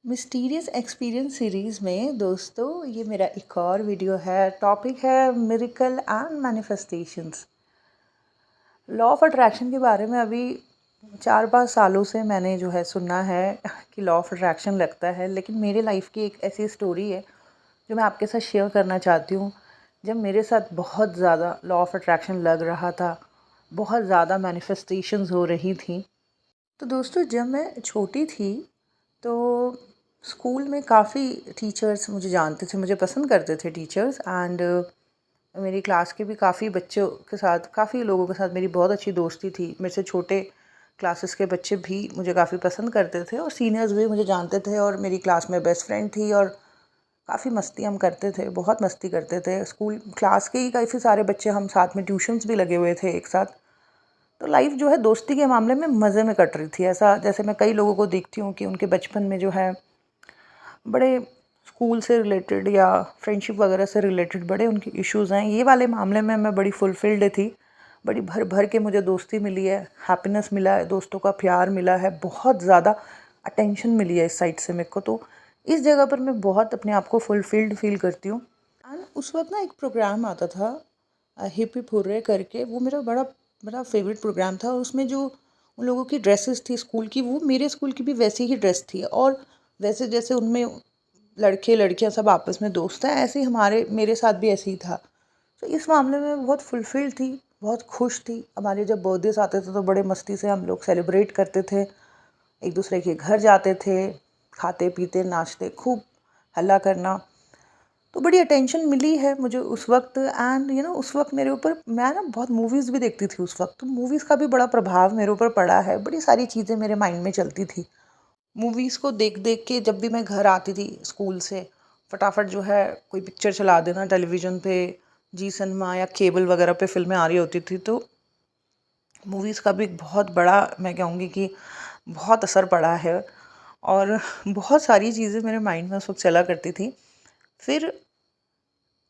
Mysterious experience series में दोस्तों ये मेरा एक और वीडियो है। टॉपिक है miracle and manifestations. Law of attraction के बारे में अभी 4-5 सालों से मैंने जो है सुना है कि लॉ ऑफ अट्रैक्शन लगता है, लेकिन मेरे लाइफ की एक ऐसी स्टोरी है जो मैं आपके साथ शेयर करना चाहती हूँ। जब मेरे साथ बहुत ज़्यादा लॉ ऑफ अट्रैक्शन लग रहा था, बहुत ज़्यादा मैनिफेस्टेशंस हो रही थी। तो दोस्तों, जब मैं छोटी थी तो स्कूल में काफ़ी टीचर्स मुझे जानते थे, मुझे पसंद करते थे टीचर्स। एंड मेरी क्लास के भी काफ़ी बच्चों के साथ, काफ़ी लोगों के साथ मेरी बहुत अच्छी दोस्ती थी। मेरे से छोटे क्लासेस के बच्चे भी मुझे काफ़ी पसंद करते थे और सीनियर्स भी मुझे जानते थे, और मेरी क्लास में बेस्ट फ्रेंड थी और काफ़ी मस्ती हम करते थे, बहुत मस्ती करते थे। स्कूल क्लास के ही काफ़ी सारे बच्चे, हम साथ में ट्यूशन्स भी लगे हुए थे एक साथ। तो लाइफ जो है दोस्ती के मामले में मज़े में कट रही थी। ऐसा जैसे मैं कई लोगों को देखती हूँ कि उनके बचपन में जो है बड़े स्कूल से रिलेटेड या फ्रेंडशिप वगैरह से रिलेटेड बड़े उनके इश्यूज़ हैं, ये वाले मामले में मैं बड़ी फुलफिल्ड थी। बड़ी भर भर के मुझे दोस्ती मिली है, हैप्पीनेस मिला है, दोस्तों का प्यार मिला है, बहुत ज़्यादा अटेंशन मिली है इस साइड से मेरे को। तो इस जगह पर मैं बहुत अपने आप को फुलफिल्ड फील करती हूँ। एंड उस वक्त ना एक प्रोग्राम आता था हिप हिप हुर्रे करके, वो मेरा बड़ा बड़ा फेवरेट प्रोग्राम था। और उसमें जो उन लोगों की ड्रेसेस थी स्कूल की, वो मेरे स्कूल की भी वैसी ही ड्रेस थी। और वैसे जैसे उनमें लड़के लड़कियां सब आपस में दोस्त हैं, ऐसे ही मेरे साथ भी ऐसे ही था। तो इस मामले में मैं बहुत फुलफिल्ड थी, बहुत खुश थी। हमारे जब बर्थडेज आते थे तो बड़े मस्ती से हम लोग सेलिब्रेट करते थे, एक दूसरे के घर जाते थे, खाते पीते नाचते, खूब हल्ला करना। तो बड़ी अटेंशन मिली है मुझे उस वक्त। एंड उस वक्त मेरे ऊपर, मैं ना बहुत मूवीज़ भी देखती थी उस वक्त, तो मूवीज़ का भी बड़ा प्रभाव मेरे ऊपर पड़ा है। बड़ी सारी चीज़ें मेरे माइंड में चलती थी। मूवीज़ को देख देख के जब भी मैं घर आती थी स्कूल से, फटाफट जो है कोई पिक्चर चला देना टेलीविज़न पे, जी सिनेमा या केबल वगैरह पे फिल्में आ रही होती थी। तो मूवीज़ का भी एक बहुत बड़ा, मैं कहूँगी कि बहुत असर पड़ा है। और बहुत सारी चीज़ें मेरे माइंड में उस वक्त चला करती थी। फिर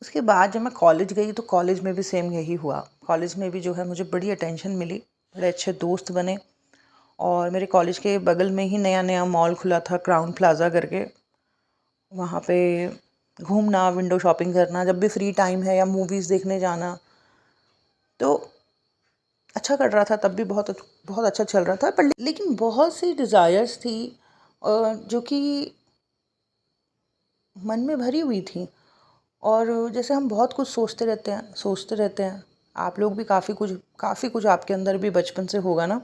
उसके बाद जब मैं कॉलेज गई तो कॉलेज में भी सेम यही हुआ। कॉलेज में भी जो है मुझे बड़ी अटेंशन मिली, बड़े अच्छे दोस्त बने। और मेरे कॉलेज के बगल में ही नया नया मॉल खुला था, क्राउन प्लाजा करके। वहाँ पे घूमना, विंडो शॉपिंग करना, जब भी फ्री टाइम है या मूवीज़ देखने जाना, तो अच्छा कर रहा था। तब भी बहुत बहुत अच्छा चल रहा था। पर लेकिन बहुत सी डिज़ायर्स थी जो कि मन में भरी हुई थी। और जैसे हम बहुत कुछ सोचते रहते हैं। आप लोग भी काफ़ी कुछ आपके अंदर भी बचपन से होगा ना।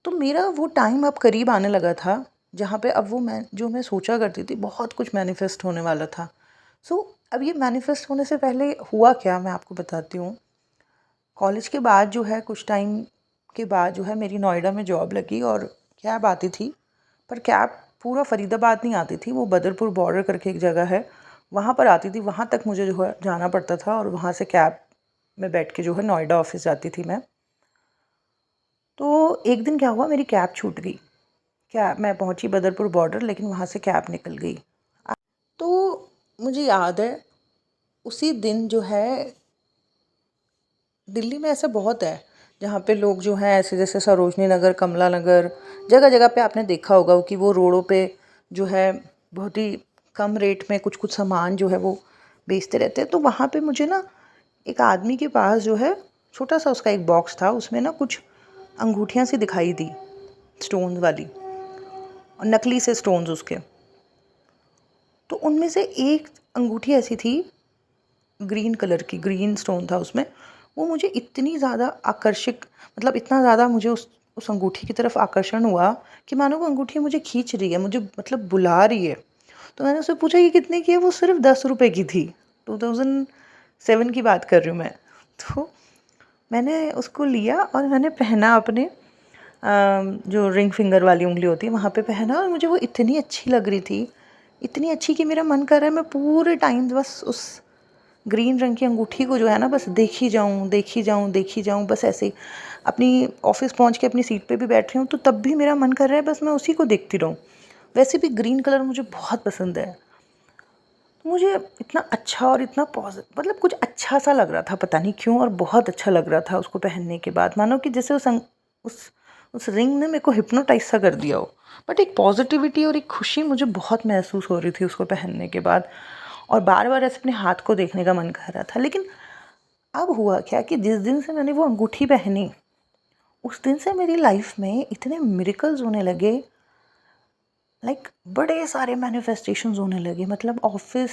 तो मेरा वो टाइम अब करीब आने लगा था जहाँ पे अब वो मैं सोचा करती थी, बहुत कुछ मैनिफेस्ट होने वाला था। सो अब ये मैनिफेस्ट होने से पहले हुआ क्या, मैं आपको बताती हूँ। कॉलेज के बाद जो है, कुछ टाइम के बाद जो है, मेरी नोएडा में जॉब लगी और कैब आती थी। पर कैब पूरा फरीदाबाद नहीं आती थी, वो बदरपुर बॉर्डर करके एक जगह है, वहाँ पर आती थी। वहाँ तक मुझे जो है जाना पड़ता था, और वहाँ से कैब में बैठ के जो है नोएडा ऑफिस जाती थी मैं। तो एक दिन क्या हुआ, मेरी कैब छूट गई। कैब, मैं पहुँची बदरपुर बॉर्डर, लेकिन वहाँ से कैब निकल गई। तो मुझे याद है उसी दिन जो है, दिल्ली में ऐसा बहुत है जहाँ पे लोग जो हैं ऐसे, जैसे सरोजनी नगर, कमला नगर, जगह जगह पे आपने देखा होगा कि वो रोडों पे जो है बहुत ही कम रेट में कुछ कुछ सामान जो है वो बेचते रहते हैं। तो वहाँ पे मुझे ना एक आदमी के पास जो है छोटा सा उसका एक बॉक्स था, उसमें ना कुछ अंगूठियाँ सी दिखाई दी, स्टोन वाली, और नकली से स्टोन्स उसके। तो उनमें से एक अंगूठी ऐसी थी, ग्रीन कलर की, ग्रीन स्टोन था उसमें। वो मुझे इतनी ज़्यादा आकर्षक, मतलब इतना ज़्यादा मुझे उस अंगूठी की तरफ आकर्षण हुआ कि मानो वो अंगूठी मुझे खींच रही है, मुझे मतलब बुला रही है। तो मैंने उससे पूछा ये कितने की है, वो सिर्फ 10 रुपए की थी। 2007 की बात कर रही हूँ मैं। तो मैंने उसको लिया और मैंने पहना अपने जो रिंग फिंगर वाली उंगली होती है वहाँ पे पहना, और मुझे वो इतनी अच्छी लग रही थी, इतनी अच्छी कि मेरा मन कर रहा है मैं पूरे टाइम बस उस ग्रीन रंग की अंगूठी को जो है ना बस देखी जाऊँ, देखी जाऊँ, देखी जाऊँ, बस ऐसे ही। अपनी ऑफिस पहुँच के अपनी सीट पे भी बैठ रही हूँ तो तब भी मेरा मन कर रहा है बस मैं उसी को देखती रहूँ। वैसे भी ग्रीन कलर मुझे बहुत पसंद है। तो मुझे इतना अच्छा और इतना पॉजिटिव, मतलब कुछ अच्छा सा लग रहा था, पता नहीं क्यों, और बहुत अच्छा लग रहा था उसको पहनने के बाद। मानो कि जैसे उस उस रिंग ने मेरे को हिप्नोटाइज सा कर दिया हो। बट एक पॉजिटिविटी और एक खुशी मुझे बहुत महसूस हो रही थी उसको पहनने के बाद, और बार बार ऐसे अपने हाथ को देखने का मन कर रहा था। लेकिन अब हुआ क्या कि जिस दिन से मैंने वो अंगूठी पहनी, उस दिन से मेरी लाइफ में इतने मिरेकल्स होने लगे, लाइक बड़े सारे मैनिफेस्टेशंस होने लगे। मतलब ऑफिस,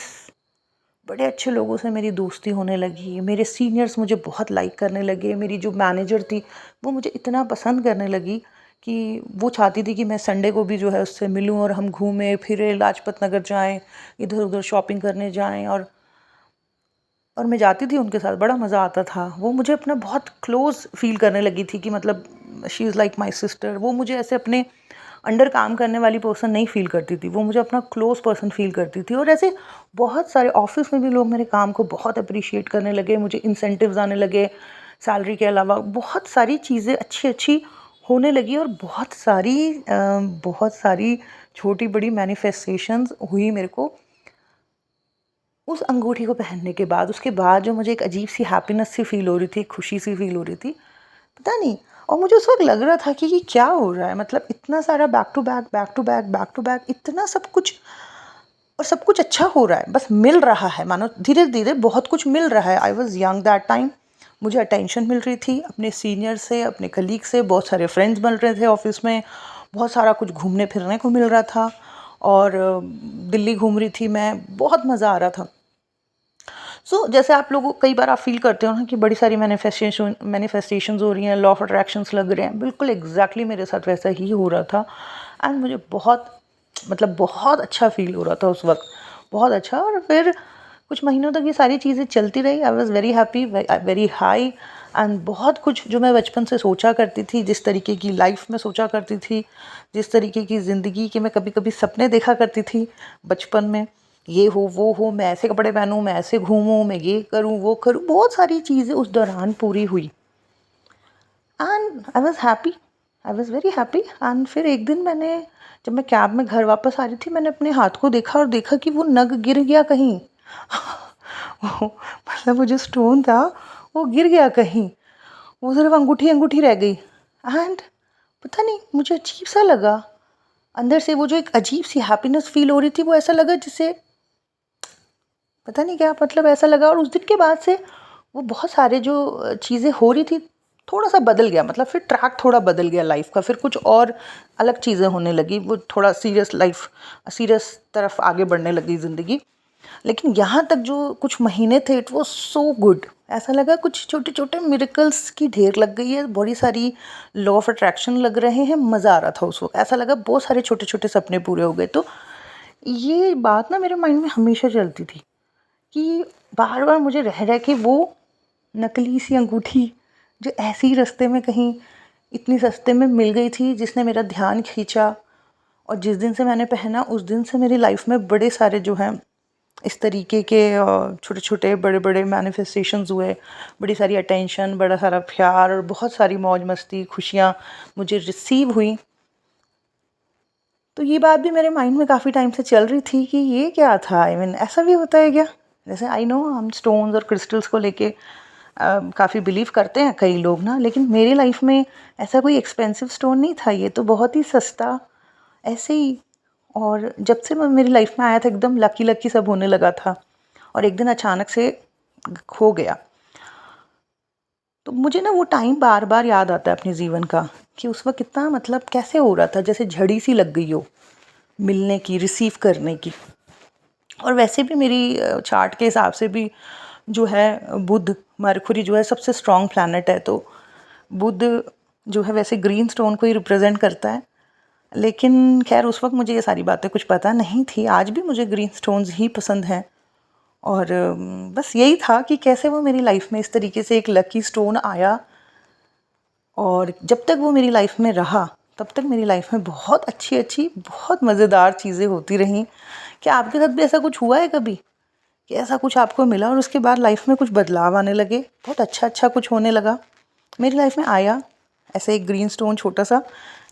बड़े अच्छे लोगों से मेरी दोस्ती होने लगी, मेरे सीनियर्स मुझे बहुत लाइक करने लगे, मेरी जो मैनेजर थी वो मुझे इतना पसंद करने लगी कि वो चाहती थी कि मैं संडे को भी जो है उससे मिलूं और हम घूमें फिरे, लाजपत नगर जाएं, इधर उधर शॉपिंग करने जाएं। और मैं जाती थी उनके साथ, बड़ा मज़ा आता था। वो मुझे अपना बहुत क्लोज़ फील करने लगी थी कि मतलब she is like my sister. वो मुझे ऐसे अपने अंडर काम करने वाली पर्सन नहीं फील करती थी, वो मुझे अपना क्लोज पर्सन फील करती थी। और ऐसे बहुत सारे ऑफिस में भी लोग मेरे काम को बहुत अप्रिशिएट करने लगे, मुझे इंसेंटिव्स आने लगे, सैलरी के अलावा बहुत सारी चीज़ें अच्छी अच्छी होने लगी। और बहुत सारी छोटी बड़ी मैनिफेस्टेशंस हुई मेरे को उस अंगूठी को पहनने के बाद। उसके बाद जो मुझे एक अजीब सी हैप्पीनेस सी फील हो रही थी, खुशी सी फील हो रही थी, पता नहीं। और मुझे उस वक्त लग रहा था कि ये क्या हो रहा है, मतलब इतना सारा back to back back to back back to back, इतना सब कुछ, और सब कुछ अच्छा हो रहा है, बस मिल रहा है, मानो धीरे धीरे बहुत कुछ मिल रहा है। I was young that time, मुझे अटेंशन मिल रही थी अपने सीनियर से, अपने कलीग से, बहुत सारे फ्रेंड्स बन रहे थे ऑफिस में, बहुत सारा कुछ घूमने फिरने को मिल रहा था। और दिल्ली घूम रही थी मैं, बहुत मज़ा आ रहा था। जैसे आप लोगों, कई बार आप फील करते हो ना कि बड़ी सारी मैनिफेस्टेशंस हो रही हैं, लॉ ऑफ अट्रैक्शंस लग रहे हैं, बिल्कुल एग्जैक्टली मेरे साथ वैसा ही हो रहा था। एंड मुझे बहुत अच्छा फील हो रहा था उस वक्त, बहुत अच्छा। और फिर कुछ महीनों तक ये सारी चीज़ें चलती रही। I was very happy, very high. And बहुत कुछ जो मैं बचपन से सोचा करती थी, जिस तरीके की लाइफ में सोचा करती थी, जिस तरीके की ज़िंदगी के मैं कभी कभी सपने देखा करती थी बचपन में, ये हो वो हो, मैं ऐसे कपड़े पहनूं, मैं ऐसे घूमूं, मैं ये करूं वो करूं, बहुत सारी चीज़ें उस दौरान पूरी हुई। And I was happy, I was very happy. And फिर एक दिन मैंने, जब मैं कैब में घर वापस आ रही थी, मैंने अपने हाथ को देखा और देखा कि वो नग गिर गया कहीं। मतलब वो जो स्टोन था वो गिर गया कहीं, वो सिर्फ अंगूठी अंगूठी रह गई। एंड पता नहीं, मुझे अजीब सा लगा अंदर से, वो जो एक अजीब सी हैप्पीनेस फील हो रही थी, वो ऐसा लगा जिसे पता नहीं क्या, मतलब ऐसा लगा। और उस दिन के बाद से वो बहुत सारे जो चीज़ें हो रही थी, थोड़ा सा बदल गया, मतलब फिर ट्रैक थोड़ा बदल गया लाइफ का, फिर कुछ और अलग चीज़ें होने लगी, वो थोड़ा सीरियस तरफ आगे बढ़ने लगी ज़िंदगी। लेकिन यहाँ तक जो कुछ महीने थे, इट वॉज सो गुड। ऐसा लगा कुछ छोटे छोटे मिरेकल्स की ढेर लग गई है, बड़ी सारी लॉ ऑफ अट्रैक्शन लग रहे हैं, मज़ा आ रहा था उस वक्त। ऐसा लगा बहुत सारे छोटे छोटे सपने पूरे हो गए। तो ये बात ना मेरे माइंड में हमेशा चलती थी कि बार बार मुझे रह रहा कि वो नकली सी अंगूठी जो ऐसे ही रास्ते में कहीं इतनी सस्ते में मिल गई थी, जिसने मेरा ध्यान खींचा, और जिस दिन से मैंने पहना उस दिन से मेरी लाइफ में बड़े सारे जो हैं इस तरीके के छोटे छोटे बड़े बड़े मैनिफेस्टेशंस हुए, बड़ी सारी अटेंशन, बड़ा सारा प्यार और बहुत सारी मौज मस्ती खुशियाँ मुझे रिसीव हुई। तो ये बात भी मेरे माइंड में काफ़ी टाइम से चल रही थी कि ये क्या था, आई मीन ऐसा भी होता है क्या। जैसे आई नो हम स्टोन्स और क्रिस्टल्स को लेके काफ़ी बिलीव करते हैं कई लोग ना, लेकिन मेरी लाइफ में ऐसा कोई एक्सपेंसिव स्टोन नहीं था, ये तो बहुत ही सस्ता ऐसे ही। और जब से मैं मेरी लाइफ में आया था, एकदम लकी लकी सब होने लगा था, और एक दिन अचानक से खो गया। तो मुझे ना वो टाइम बार बार याद आता है अपने जीवन का, कि उस वक्त कितना, मतलब कैसे हो रहा था, जैसे झड़ी सी लग गई हो मिलने की, रिसीव करने की। और वैसे भी मेरी चार्ट के हिसाब से भी जो है बुध, मरकुरी जो है सबसे स्ट्रॉन्ग प्लैनेट है, तो बुध जो है वैसे ग्रीन स्टोन को ही रिप्रेजेंट करता है। लेकिन खैर उस वक्त मुझे ये सारी बातें कुछ पता नहीं थी, आज भी मुझे ग्रीन स्टोन्स ही पसंद हैं। और बस यही था कि कैसे वो मेरी लाइफ में इस तरीके से एक लकी स्टोन आया, और जब तक वो मेरी लाइफ में रहा तब तक मेरी लाइफ में बहुत अच्छी अच्छी बहुत मज़ेदार चीज़ें होती रहीं। क्या आपके साथ भी ऐसा कुछ हुआ है कभी, कि ऐसा कुछ आपको मिला और उसके बाद लाइफ में कुछ बदलाव आने लगे, बहुत अच्छा अच्छा कुछ होने लगा। मेरी लाइफ में आया ऐसे एक ग्रीन स्टोन छोटा सा,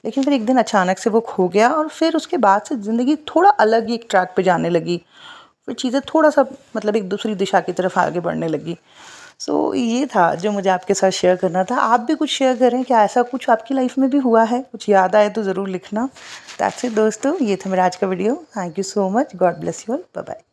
लेकिन फिर एक दिन अचानक से वो खो गया, और फिर उसके बाद से ज़िंदगी थोड़ा अलग ही एक ट्रैक पे जाने लगी, फिर चीज़ें थोड़ा सा मतलब एक दूसरी दिशा की तरफ आगे बढ़ने लगी। सो ये था जो मुझे आपके साथ शेयर करना था। आप भी कुछ शेयर करें, क्या ऐसा कुछ आपकी लाइफ में भी हुआ है? कुछ याद आए तो ज़रूर लिखना। दैट्स इट दोस्तों, ये था मेरा आज का video. Thank you so much. God bless you all. Bye bye.